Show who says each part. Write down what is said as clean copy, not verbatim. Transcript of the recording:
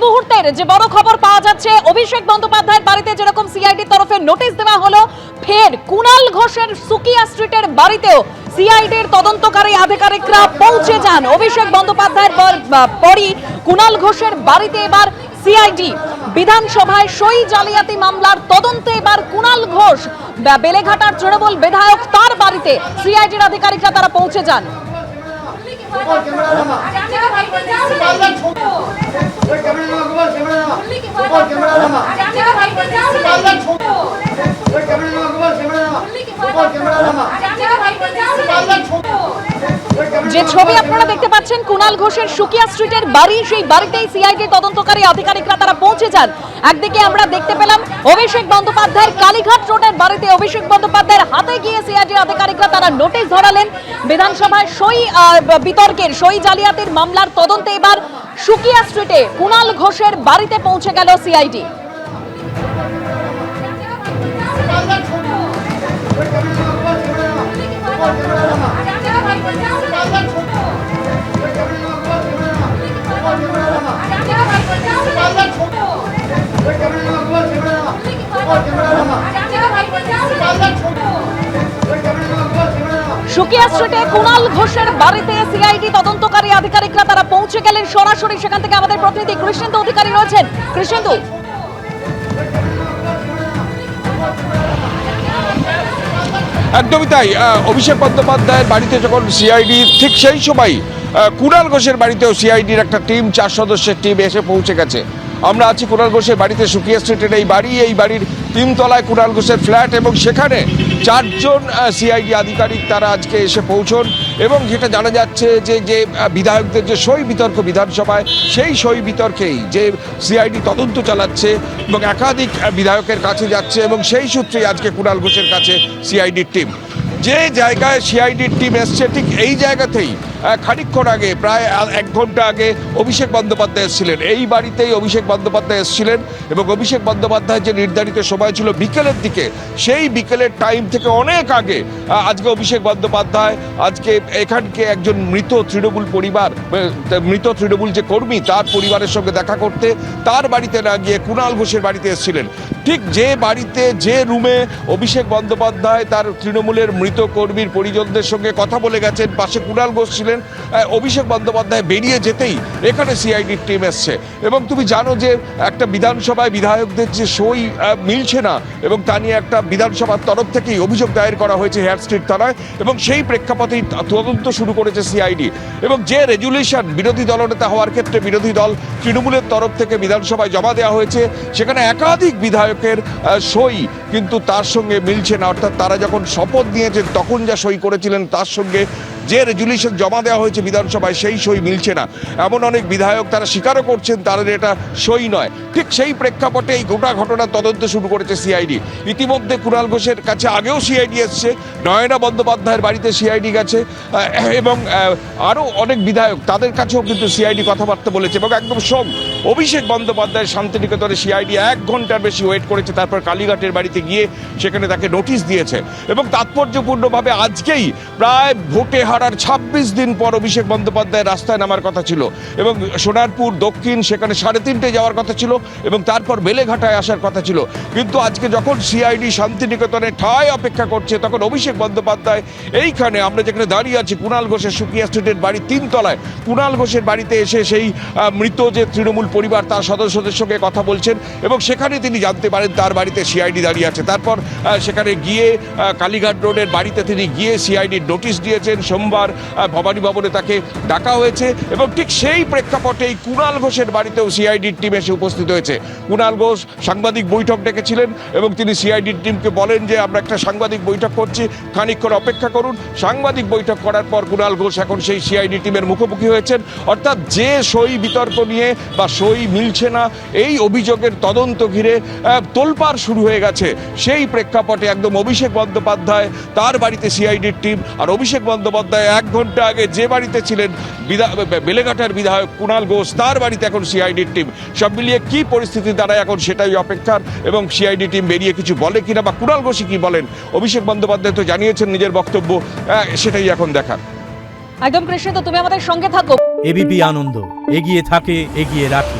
Speaker 1: মুহূর্তের যে বড় খবর পাওয়া যাচ্ছে, অভিষেক বন্দ্যোপাধ্যায়ের বাড়িতে যেরকম সিআইডির তরফে নোটিশ দেওয়া হলো, ফের কুণাল ঘোষের সুকিয়া স্ট্রিটের বাড়িতেও সিআইডির তদন্তকারী আধিকারিকরা পৌঁছে যান। অভিষেক বন্দ্যোপাধ্যায়ের পরই কুণাল ঘোষের বাড়িতে এবার সিআইডি। বিধানসভায় সই জালিয়াতি মামলার তদন্তে এবার কুণাল ঘোষ, বেলেঘাটার তৃণমূল বিধায়ক, তার বাড়িতে সিআইডির আধিকারিকরা তারা পৌঁছে যান। যে ছবি আপনারা দেখতে পাচ্ছেন কুণাল ঘোষের সুকিয়া স্ট্রিটের বাড়ি, সেই বাড়িতেই সিআইডি তদন্তকারী আধিকারিকরা তারা পৌঁছে যান। একদিকে আমরা দেখতে পেলাম অভিষেক বন্দ্যোপাধ্যায়ের কালীঘাট রোডের বাড়িতে অভিষেক বন্দ্যোপাধ্যায়ের হাতে গিয়ে সিআইডি আধিকারিকরা তারা নোটিশ ধরালেন। বিধানসভায় সই বিতর্কের সই জালিয়াতির মামলার তদন্তে এবার সুকিয়া স্ট্রিটে কুণাল ঘোষের বাড়িতে পৌঁছে গেল সিআইডি। সুকিয়া স্ট্রিটে কুণাল ঘোষের বাড়িতে সিআইডি তদন্তকারী আধিকারিকরা তারা পৌঁছে গেলেন। সরাসরি সেখান থেকে আমাদের প্রতিনিধি কৃষ্ণেন্দু অধিকারী রয়েছেন। কৃষ্ণেন্দু,
Speaker 2: একদমই তাই। অভিষেক বন্দ্যোপাধ্যায়ের বাড়িতে যখন সিআইডি, ঠিক সেই সময় কুণাল ঘোষের বাড়িতেও সিআইডির একটা টিম, 4 সদস্যের টিম এসে পৌঁছে গেছে। আমরা আছি কুণাল ঘোষের বাড়িতে, সুকিয়া স্ট্রিটের এই বাড়ির 3 তলায় কুণাল ঘোষের ফ্ল্যাট, এবং সেখানে 4 জন সিআইডি আধিকারিক তারা আজকে এসে পৌঁছন। এবং যেটা জানা যাচ্ছে যে বিধায়কদের যে সই বিতর্ক বিধানসভায়, সেই সই বিতর্কেই যে সিআইডি তদন্ত চালাচ্ছে এবং একাধিক বিধায়কের কাছে যাচ্ছে, এবং সেই সূত্রেই আজকে কুণাল ঘোষের কাছে সিআইডির টিম। যে জায়গায় সিআইডির টিম এসছে, ঠিক এই জায়গাতেই খানিকক্ষণ আগে, প্রায় 1 ঘন্টা আগে অভিষেক বন্দ্যোপাধ্যায় এসেছিলেন। এই বাড়িতেই অভিষেক বন্দ্যোপাধ্যায় এসেছিলেন, এবং অভিষেক বন্দ্যোপাধ্যায় যে নির্ধারিত সময় ছিল বিকেলের দিকে, সেই বিকেলের টাইম থেকে অনেক আগে আজকে অভিষেক বন্দ্যোপাধ্যায় আজকে এখানকে একজন মৃত তৃণমূল যে কর্মী, তার পরিবারের সঙ্গে দেখা করতে, তার বাড়িতে না গিয়ে কুণাল ঘোষের বাড়িতে এসেছিলেন। ঠিক যে বাড়িতে, যে রুমে অভিষেক বন্দ্যোপাধ্যায় তার তৃণমূলের মৃত কর্মীর পরিজনদের সঙ্গে কথা বলে গেছেন, পাশে কুণাল ঘোষ ছিলেন, অভিষেক বন্দ্যোপাধ্যায় বেরিয়ে যেতেই এখানে সিআইডির টিম এসছে। এবং তুমি জানো যে একটা বিধানসভায় বিধায়কদের যে সই মিলছে না, এবং তা নিয়ে একটা বিধানসভার তরফ থেকেই অভিযোগ দায়ের করা হয়েছে হেয়ার স্ট্রিট থানায়, এবং সেই প্রেক্ষাপটেই তদন্ত শুরু করেছে সিআইডি। এবং যে রেজুলেশন বিরোধী দলনেতা হওয়ার ক্ষেত্রে বিরোধী দল তৃণমূলের তরফ থেকে বিধানসভায় জমা দেওয়া হয়েছে, সেখানে একাধিক বিধায়কের সই কিন্তু তার সঙ্গে মিলছে না। অর্থাৎ তারা যখন শপথ নিয়েছেন তখন যা সই করেছিলেন, তার সঙ্গে যে রেজুলেশন জমা দেওয়া হয়েছে বিধানসভায়, সেই সই মিলছে না। এমন অনেক বিধায়ক তারা স্বীকারও করছেন তাদের এটা সই নয়। ঠিক সেই প্রেক্ষাপটে এই গোটা ঘটনার তদন্ত শুরু করেছে সিআইডি। ইতিমধ্যে কুণাল ঘোষের কাছে আগেও সিআইডি এসছে, নয়না বন্দ্যোপাধ্যায়ের বাড়িতে সিআইডি গেছে, এবং আরও অনেক বিধায়ক, তাদের কাছেও কিন্তু সিআইডি কথাবার্তা বলেছে। এবং একদম অভিষেক বন্দ্যোপাধ্যায়ের শান্তিনিকেতনে সিআইডি 1 ঘন্টার বেশি ওয়েট করেছে, তারপর কালীঘাটের বাড়িতে গিয়ে সেখানে তাকে নোটিশ দিয়েছে। এবং তাৎপর্যপূর্ণভাবে আজকেই প্রায় ভোটে হারার 26 দিন পর অভিষেক বন্দ্যোপাধ্যায় রাস্তায় নামার কথা ছিল, এবং সোনারপুর দক্ষিণ সেখানে 3:30 যাওয়ার কথা ছিল, এবং তারপর বেলেঘাটায় আসার কথা ছিল। কিন্তু আজকে যখন সিআইডি শান্তিনিকেতনে ঠায় অপেক্ষা করছে, তখন অভিষেক বন্দ্যোপাধ্যায় এইখানে, আমরা যেখানে দাঁড়িয়ে আছি, কুণাল ঘোষের সুকিয়া স্ট্রিটের বাড়ি 3 তলায়, কুণাল ঘোষের বাড়িতে এসে সেই মৃত যে তৃণমূল পরিবার, তার সদস্যদের সঙ্গে কথা বলছেন, এবং সেখানে তিনি জানতে পারেন তার বাড়িতে সিআইডি দাঁড়িয়ে আছে। তারপর সেখানে গিয়ে কালীঘাট রোডের বাড়িতে তিনি গিয়ে সিআইডির নোটিশ দিয়েছেন। সোমবার ভবানী ভবনে তাকে ডাকা হয়েছে, এবং ঠিক সেই প্রেক্ষাপটেই কুণাল ঘোষের বাড়িতেও সিআইডির টিম এসে উপস্থিত হয়েছে। কুণাল ঘোষ সাংবাদিক বৈঠক ডেকেছিলেন, এবং তিনি সিআইডির টিমকে বলেন যে আমরা একটা সাংবাদিক বৈঠক করছি, খানিকক্ষণ অপেক্ষা করুন। সাংবাদিক বৈঠক করার পর কুণাল ঘোষ এখন সেই সিআইডি টিমের মুখোমুখি হয়েছেন। অর্থাৎ যে সই বিতর্ক নিয়ে বা সই মিলছে না, এই অভিযোগের তদন্ত ঘিরে তোলপাড় শুরু হয়ে গেছে, সেই প্রেক্ষাপটে একদম অভিষেক বন্দ্যোপাধ্যায় তার বাড়িতে সিআইডির টিম, আর অভিষেক বন্দ্যোপাধ্যায় 1 ঘন্টা আগে যে বাড়িতে ছিলেন বেলেঘাটার বিধায়ক কুণাল ঘোষ, তার বাড়িতে এখন সিআইডির টিম। সব মিলিয়ে কি পরিস্থিতি দাঁড়ায় এখন সেটাই অপেক্ষার, এবং সিআইডি টিম বেরিয়ে কিছু বলে কিনা, বা কুণাল ঘোষই কি বলেন। অভিষেক বন্দ্যোপাধ্যায় তো জানিয়েছেন নিজের বক্তব্য, সেটাই এখন দেখার।
Speaker 1: একদম কৃষ্ণ, তো তুমি আমাদের সঙ্গে থাকো।
Speaker 3: এবিপি আনন্দ, এগিয়ে থাকে, এগিয়ে রাখে।